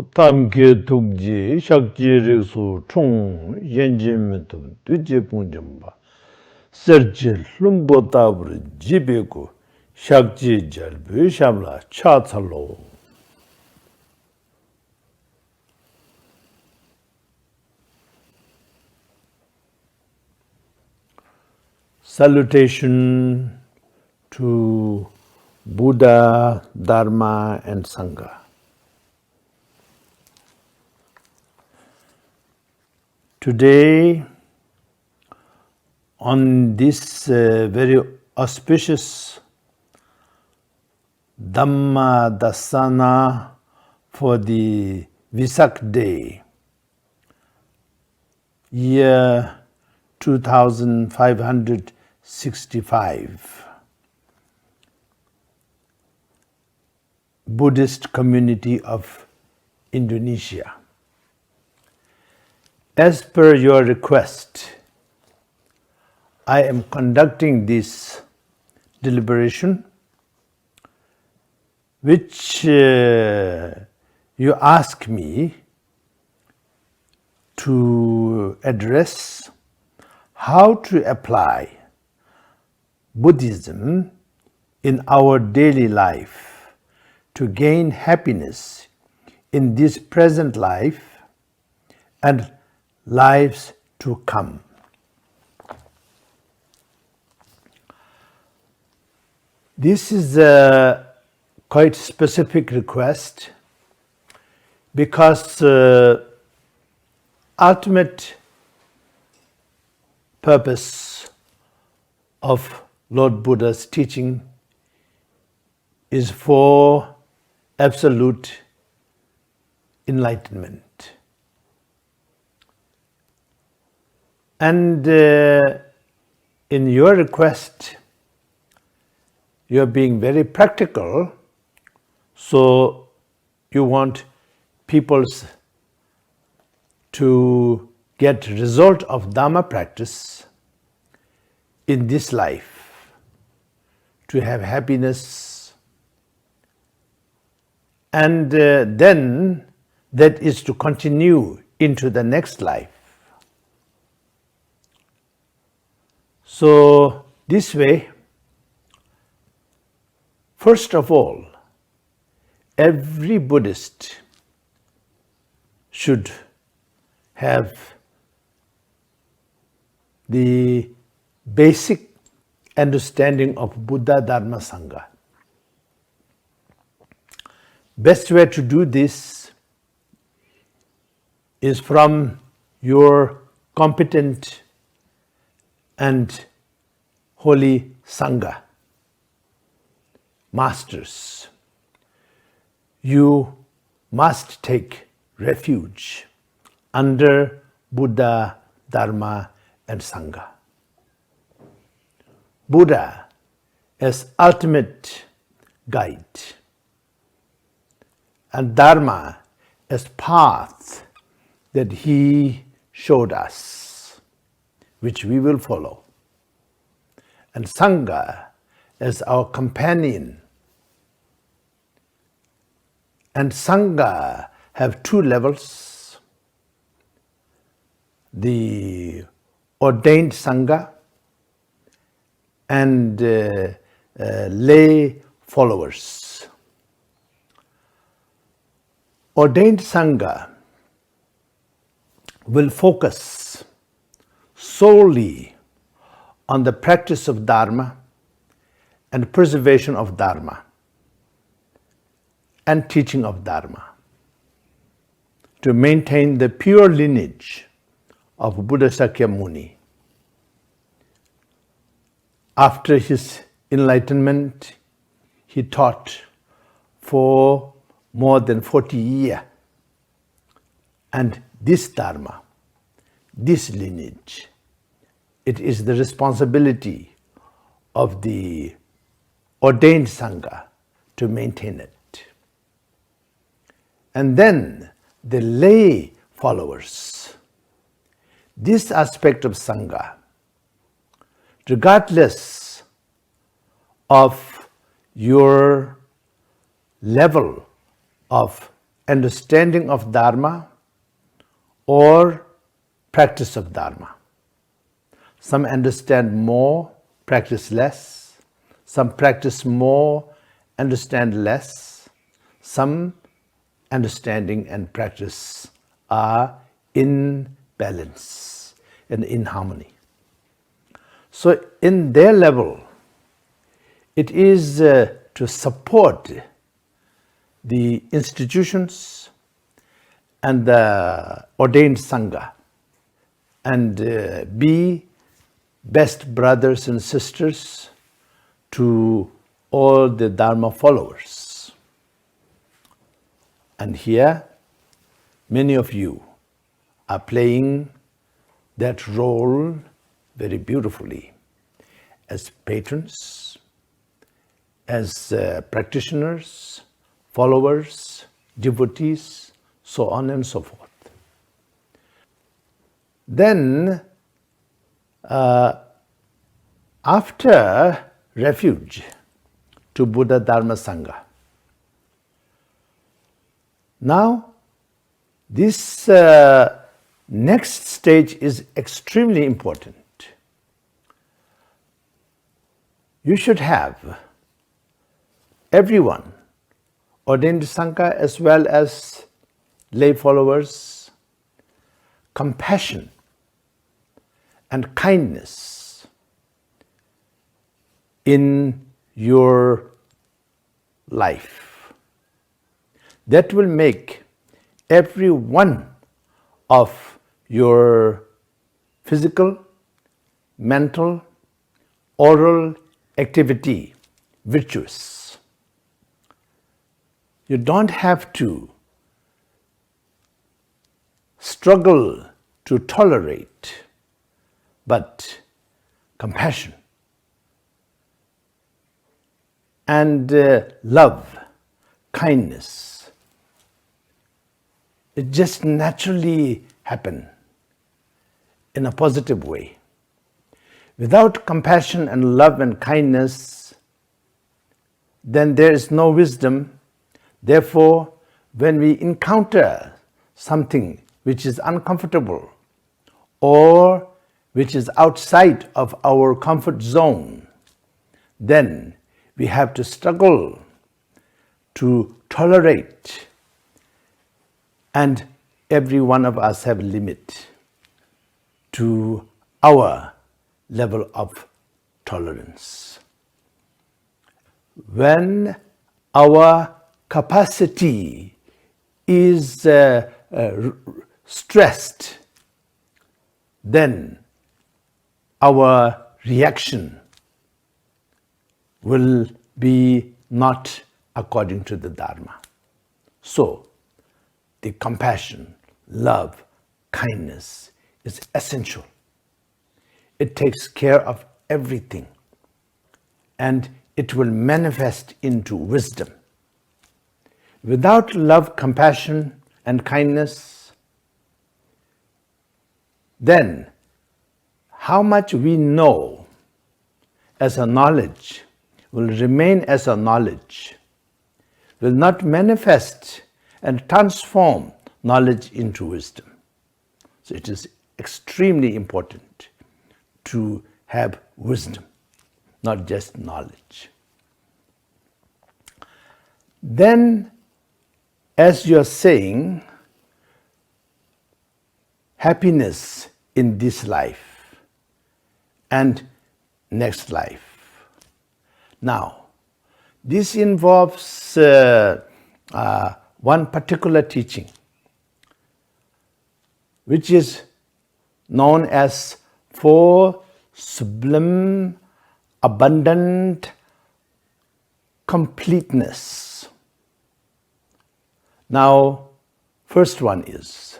tamke tukji shakji riksu chung yenjimetum tuje pungjamba serje lumbo tabur jibeku shakji jalbu shamla chatsalo. Salutation to Buddha, Dharma and Sangha. Today, on this very auspicious Dhammadesana for the Vesak day, year 2565, Buddhist Community of Indonesia. As per your request, I am conducting this deliberation, which you ask me to address how to apply Buddhism in our daily life to gain happiness in this present life and lives to come. This is a quite specific request because ultimate purpose of Lord Buddha's teaching is for absolute enlightenment. And in your request, you are being very practical, so you want people to get result of Dhamma practice in this life, to have happiness, and then that is to continue into the next life. So this way, first of all, every Buddhist should have the basic understanding of Buddha, Dharma, Sangha. Best way to do this is from your competent and holy Sangha, masters. You must take refuge under Buddha, Dharma and Sangha. Buddha as ultimate guide and Dharma as path that he showed us, which we will follow, and Sangha as our companion. And Sangha have two levels: the ordained Sangha and lay followers. Ordained Sangha will focus solely on the practice of Dharma and preservation of Dharma and teaching of Dharma to maintain the pure lineage of Buddha Sakyamuni. After his enlightenment, he taught for more than 40 years. And this Dharma, this lineage, it is the responsibility of the ordained Sangha to maintain it. And then the lay followers. This aspect of Sangha, regardless of your level of understanding of Dharma or practice of Dharma. Some understand more, practice less. Some practice more, understand less. Some understanding and practice are in balance and in harmony. So in their level, it is to support the institutions and the ordained Sangha and be best brothers and sisters to all the Dharma followers. And here, many of you are playing that role very beautifully as patrons, as practitioners, followers, devotees, so on and so forth. Then, after refuge to Buddha Dharma Sangha, now this next stage is extremely important. You should have everyone, ordained Sangha as well as lay followers, compassion and kindness in your life. That will make every one of your physical, mental, oral activity virtuous. You don't have to struggle to tolerate, but compassion and love, kindness, it just naturally happen in a positive way. Without compassion and love and kindness, then there is no wisdom. Therefore, when we encounter something which is uncomfortable or which is outside of our comfort zone, then we have to struggle to tolerate, and every one of us have a limit to our level of tolerance. When our capacity is stressed, then our reaction will be not according to the Dharma. So, the compassion, love, kindness is essential. It takes care of everything, and it will manifest into wisdom. Without love, compassion, and kindness, then how much we know as a knowledge will remain as a knowledge, will not manifest and transform knowledge into wisdom. So it is extremely important to have wisdom, not just knowledge. Then, as you're saying, happiness in this life and next life. Now, this involves one particular teaching, which is known as Four Sublime Abundant Completeness. Now, first one is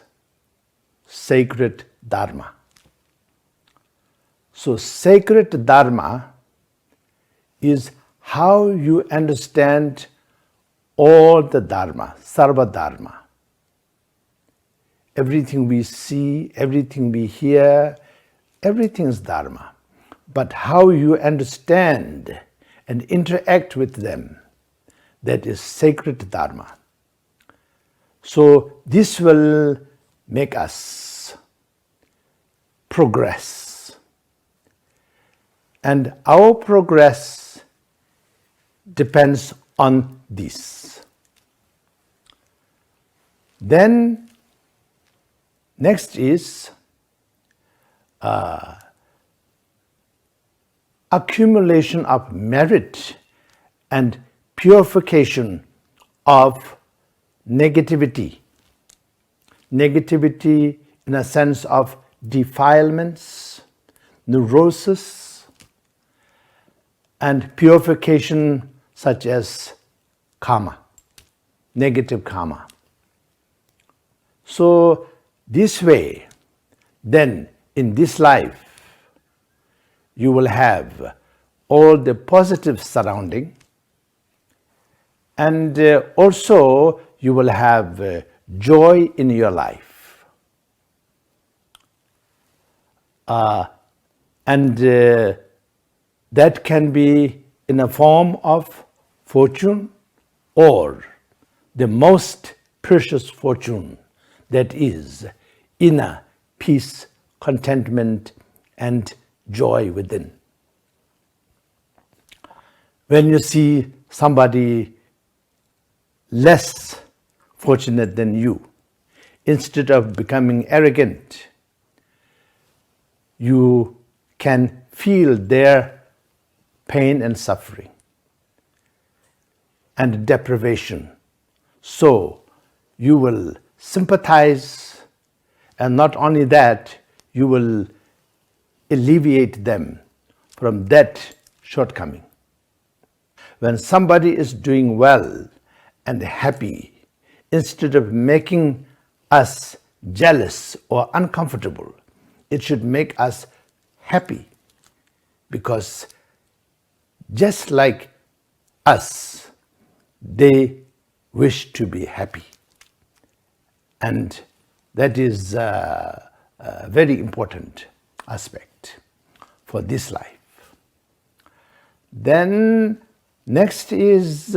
sacred Dharma. So, sacred Dharma is how you understand all the Dharma, Sarva Dharma. Everything we see, everything we hear, everything is Dharma. But how you understand and interact with them, that is sacred Dharma. So this will make us progress. And our progress depends on this. Then next is accumulation of merit and purification of negativity. Negativity in a sense of defilements, neurosis, and purification such as karma, negative karma. So this way, then in this life, you will have all the positive surrounding, and also you will have joy in your life. And that can be in a form of fortune or the most precious fortune, that is inner peace, contentment, and joy within. When you see somebody less fortunate than you, instead of becoming arrogant, you can feel their pain and suffering and deprivation. So you will sympathize, and not only that, you will alleviate them from that shortcoming. When somebody is doing well and happy, instead of making us jealous or uncomfortable, it should make us happy, because just like us, they wish to be happy. And that is a very important aspect for this life. Then next is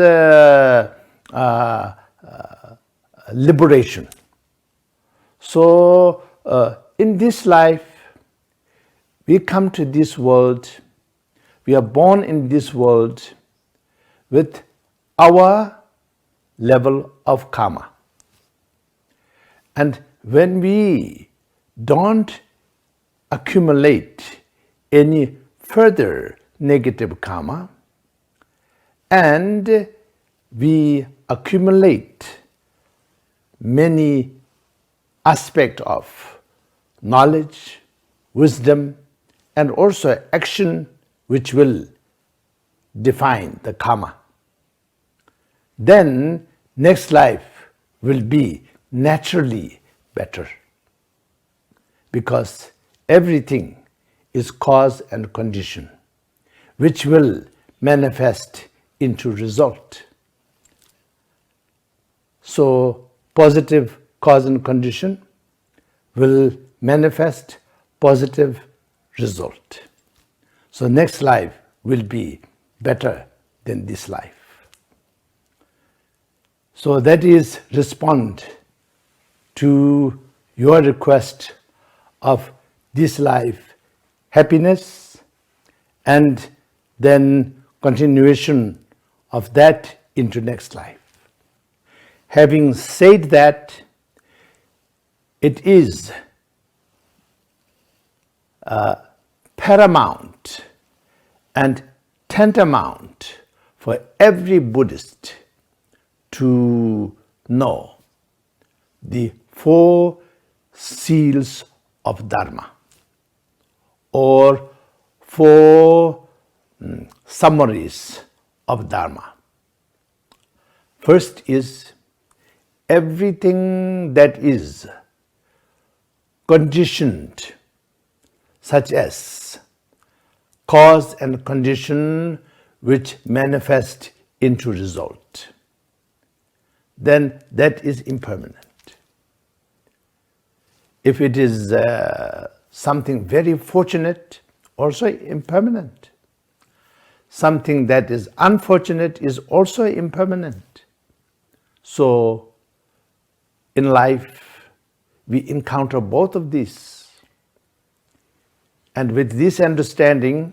liberation. So in this life, we come to this world, we are born in this world with our level of karma. And when we don't accumulate any further negative karma, and we accumulate many aspects of knowledge, wisdom, and also action which will define the karma, then next life will be naturally better, because everything is cause and condition which will manifest into result. So positive cause and condition will manifest positive result. So next life will be better than this life. So that is respond to your request of this life happiness, and then continuation of that into next life. Having said that, it is paramount and tantamount for every Buddhist to know the 4 seals of Dharma, or 4 summaries of Dharma. First is everything that is conditioned, such as cause and condition which manifest into result, then that is impermanent. If it is something very fortunate, also impermanent. Something that is unfortunate is also impermanent. So in life, we encounter both of these. And with this understanding,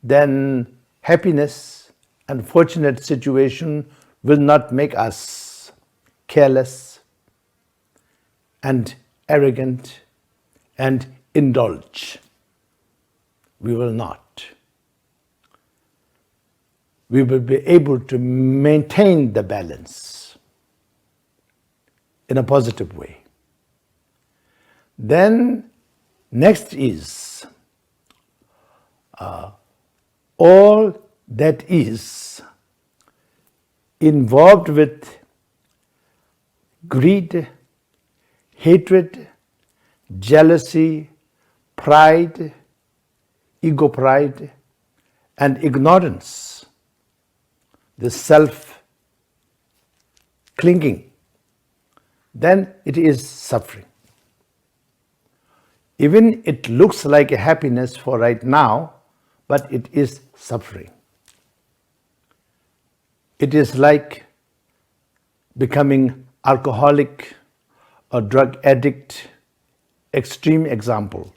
then happiness and fortunate situation will not make us careless and arrogant and indulge. We will not. We will be able to maintain the balance in a positive way. Then next is all that is involved with greed, hatred, jealousy, pride, ego pride, and ignorance, the self-clinging, then it is suffering. Even it looks like a happiness for right now, but it is suffering. It is like becoming alcoholic or drug addict, extreme example.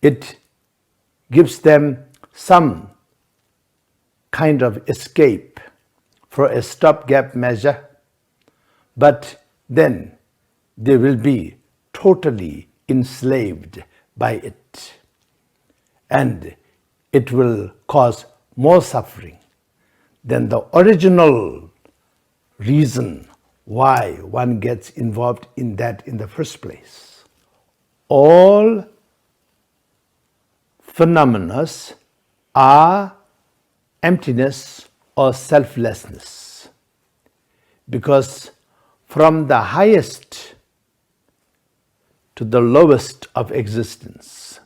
It gives them some kind of escape for a stopgap measure, but then they will be totally enslaved by it, and it will cause more suffering than the original reason why one gets involved in that in the first place. All phenomena are emptiness or selflessness, because from the highest to the lowest of existence,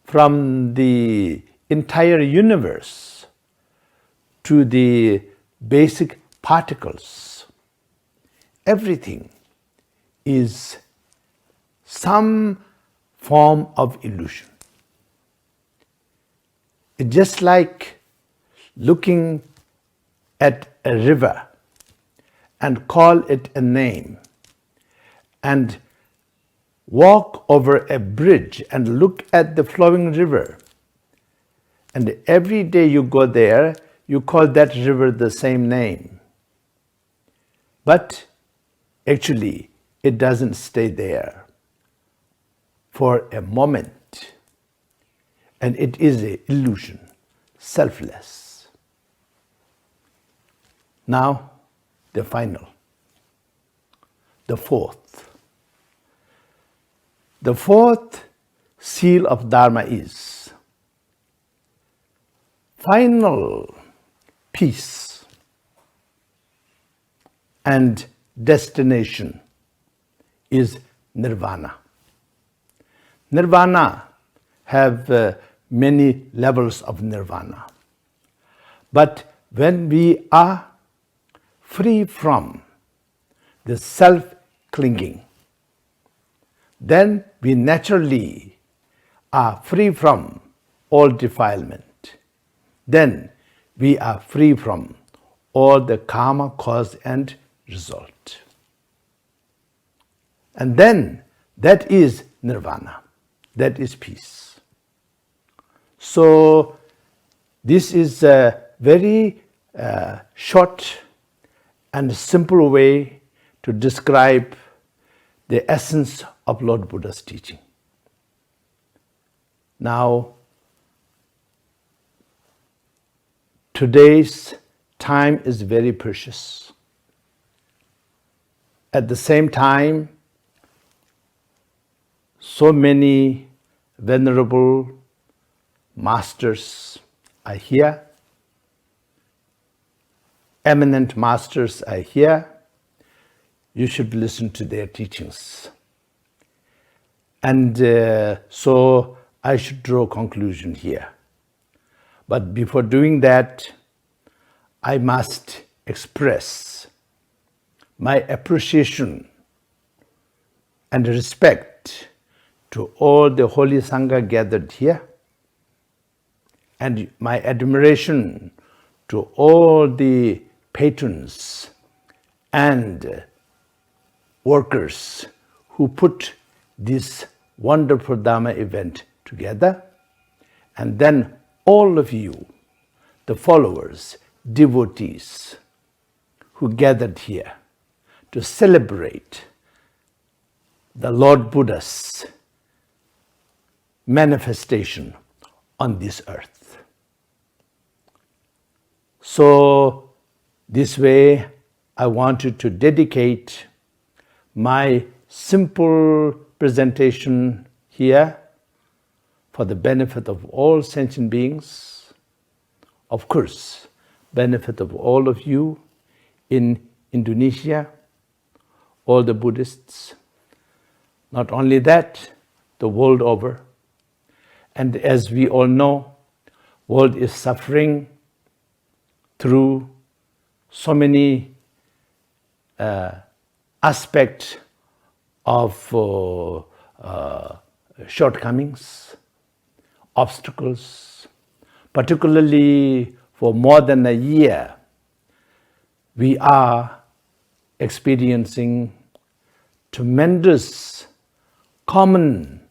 from the entire universe to the basic particles, everything is some form of illusion. It's just like looking at a river and call it a name, and walk over a bridge and look at the flowing river, and every day you go there, you call that river the same name. But actually, it doesn't stay there for a moment, and it is an illusion, selfless. Now, the final, the fourth. The fourth seal of Dharma is final peace and destination is nirvana. Nirvana have many levels of nirvana. But when we are free from the self-clinging, then we naturally are free from all defilement. Then we are free from all the karma, cause and result. And then that is nirvana, that is peace. So this is a very short and simple way to describe the essence of Lord Buddha's teaching. Now, today's time is very precious. At the same time, so many venerable masters are here, eminent masters are here. You should listen to their teachings. And so I should draw a conclusion here. But before doing that, I must express my appreciation and respect to all the Holy Sangha gathered here, and my admiration to all the patrons and workers who put this wonderful Dharma event together, and then all of you, the followers, devotees who gathered here to celebrate the Lord Buddha's manifestation on this earth. So this way, I wanted to dedicate my simple presentation here for the benefit of all sentient beings, of course, benefit of all of you in Indonesia, all the Buddhists, not only that, the world over. And as we all know, world is suffering through so many aspects of shortcomings, obstacles. Particularly for more than a year, we are experiencing tremendous common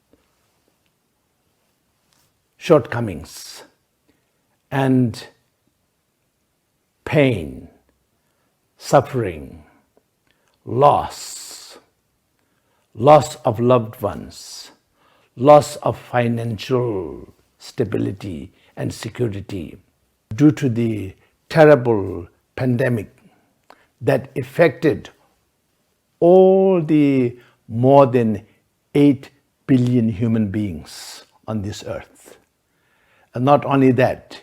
shortcomings and pain, suffering, loss of loved ones, loss of financial stability and security due to the terrible pandemic that affected all the more than 8 billion human beings on this earth. And not only that,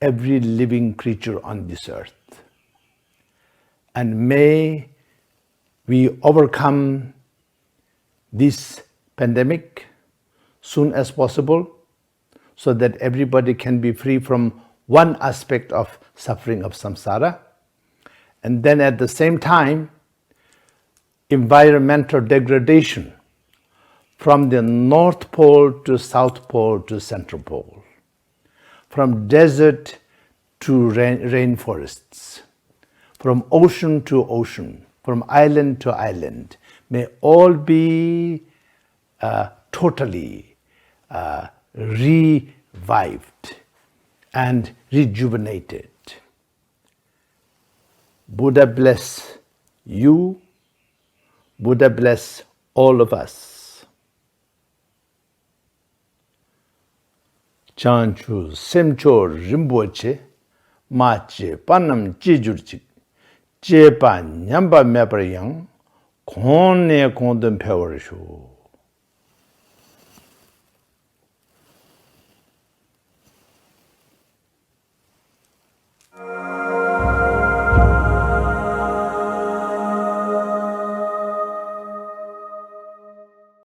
every living creature on this earth. And may we overcome this pandemic soon as possible, so that everybody can be free from one aspect of suffering of samsara. And then at the same time, environmental degradation from the North Pole to South Pole to Central Pole, from desert to rainforests, from ocean to ocean, from island to island, may all be totally revived and rejuvenated. Buddha bless you. Buddha bless all of us. Chanchu semcho rimboche mache panam chijurchik chepa nyamba meprayang kone kondon pewarishu.